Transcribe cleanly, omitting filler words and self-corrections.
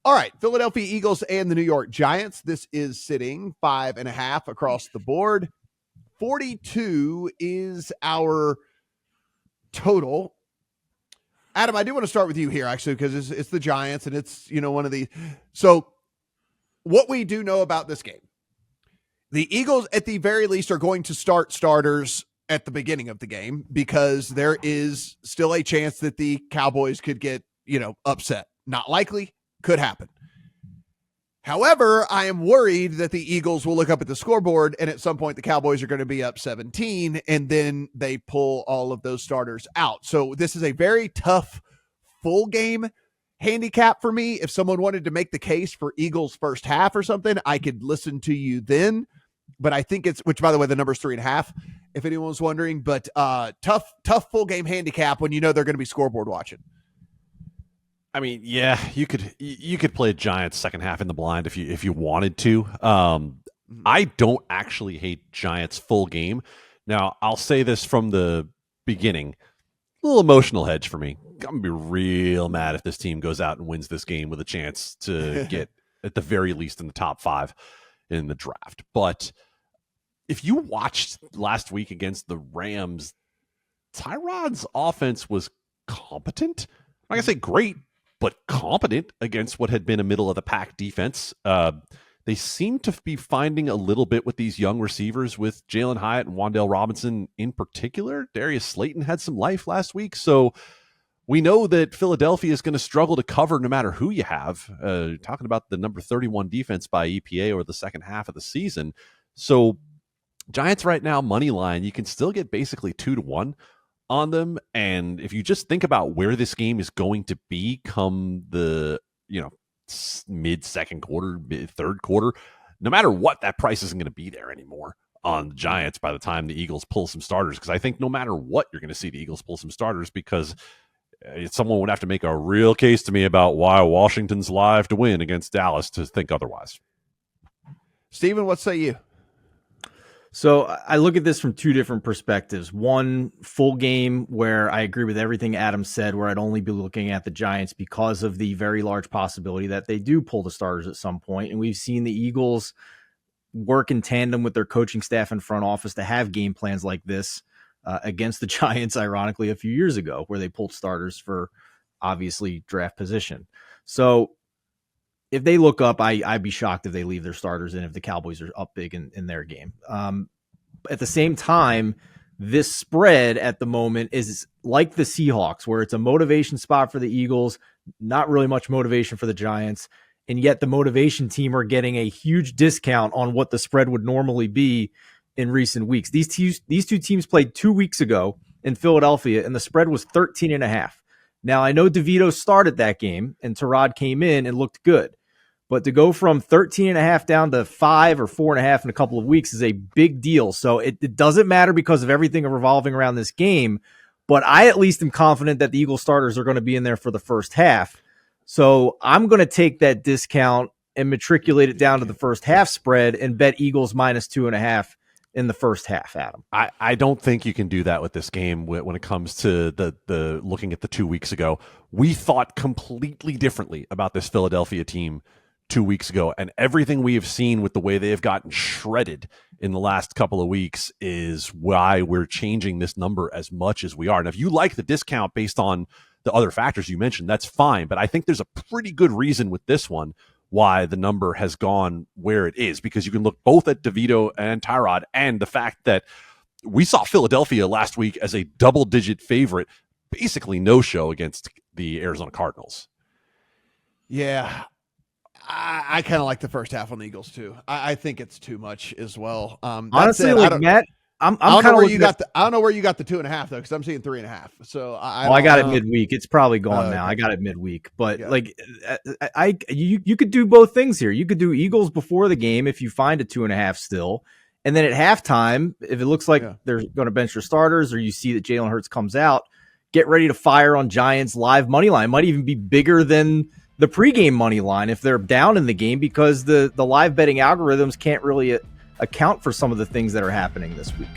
All right, Philadelphia Eagles and the New York Giants. This is sitting 5.5 across the board. 42 is our total. Adam, I do want to start with you here, actually, because it's the Giants, and it's, one of the. So what we do know about this game, the Eagles, at the very least, are going to start starters at the beginning of the game because there is still a chance that the Cowboys could get, upset. Not likely, could happen. However, I am worried that the Eagles will look up at the scoreboard and at some point the Cowboys are going to be up 17 and then they pull all of those starters out. So this is a very tough full game handicap for me. If someone wanted to make the case for Eagles first half or something, I could listen to you then. But I think which by the way, the number's 3.5, if anyone's wondering, but tough full game handicap when they're going to be scoreboard watching. I mean, yeah, you could play Giants second half in the blind if you wanted to. I don't actually hate Giants full game. Now, I'll say this from the beginning. A little emotional hedge for me. I'm going to be real mad if this team goes out and wins this game with a chance to get, at the very least, in the top 5 in the draft. But if you watched last week against the Rams, Tyrod's offense was competent. I'm not going to say great, but competent against what had been a middle-of-the-pack defense. They seem to be finding a little bit with these young receivers, with Jalen Hyatt and Wan'Dale Robinson in particular. Darius Slayton had some life last week, so we know that Philadelphia is going to struggle to cover no matter who you have. Talking about the number 31 defense by EPA over the second half of the season. So Giants right now, money line, you can still get basically 2-1 on them. And if you just think about where this game is going to be come the mid-second quarter, mid-third quarter, no matter what, that price isn't going to be there anymore on the Giants by the time the Eagles pull some starters. Because I think no matter what, you're going to see the Eagles pull some starters, because someone would have to make a real case to me about why Washington's live to win against Dallas to think otherwise. Steven, what say you? So I look at this from two different perspectives. One, full game, where I agree with everything Adam said, where I'd only be looking at the Giants because of the very large possibility that they do pull the starters at some point. And we've seen the Eagles work in tandem with their coaching staff and front office to have game plans like this against the Giants, ironically, a few years ago, where they pulled starters for obviously draft position. So if they look up, I'd be shocked if they leave their starters in if the Cowboys are up big in their game. At the same time, this spread at the moment is like the Seahawks, where it's a motivation spot for the Eagles, not really much motivation for the Giants, and yet the motivation team are getting a huge discount on what the spread would normally be in recent weeks. These two teams played 2 weeks ago in Philadelphia, and the spread was 13.5. Now, I know DeVito started that game, and Tyrod came in and looked good. But to go from 13.5 down to 5 or 4.5 in a couple of weeks is a big deal. So it doesn't matter because of everything revolving around this game. But I at least am confident that the Eagles starters are going to be in there for the first half. So I'm going to take that discount and matriculate it down to the first half spread and bet Eagles minus 2.5 in the first half, Adam. I don't think you can do that with this game when it comes to the looking at the 2 weeks ago. We thought completely differently about this Philadelphia team 2 weeks ago, and everything we have seen with the way they have gotten shredded in the last couple of weeks is why we're changing this number as much as we are. And if you like the discount based on the other factors you mentioned, that's fine. But I think there's a pretty good reason with this one why the number has gone where it is, because you can look both at DeVito and Tyrod and the fact that we saw Philadelphia last week as a double-digit favorite, basically no-show against the Arizona Cardinals. Yeah, I kind of like the first half on the Eagles too. I think it's too much as well. Honestly, like Matt, I'm I don't kind know of where you got I don't know where you got the 2.5 though, because I'm seeing 3.5. So I got it midweek. It's probably gone now. I got it midweek, but you could do both things here. You could do Eagles before the game if you find a 2.5 still, and then at halftime, if it looks like they're going to bench your starters, or you see that Jalen Hurts comes out, get ready to fire on Giants live money line. It might even be bigger than the pregame money line if they're down in the game, because the live betting algorithms can't really account for some of the things that are happening this week.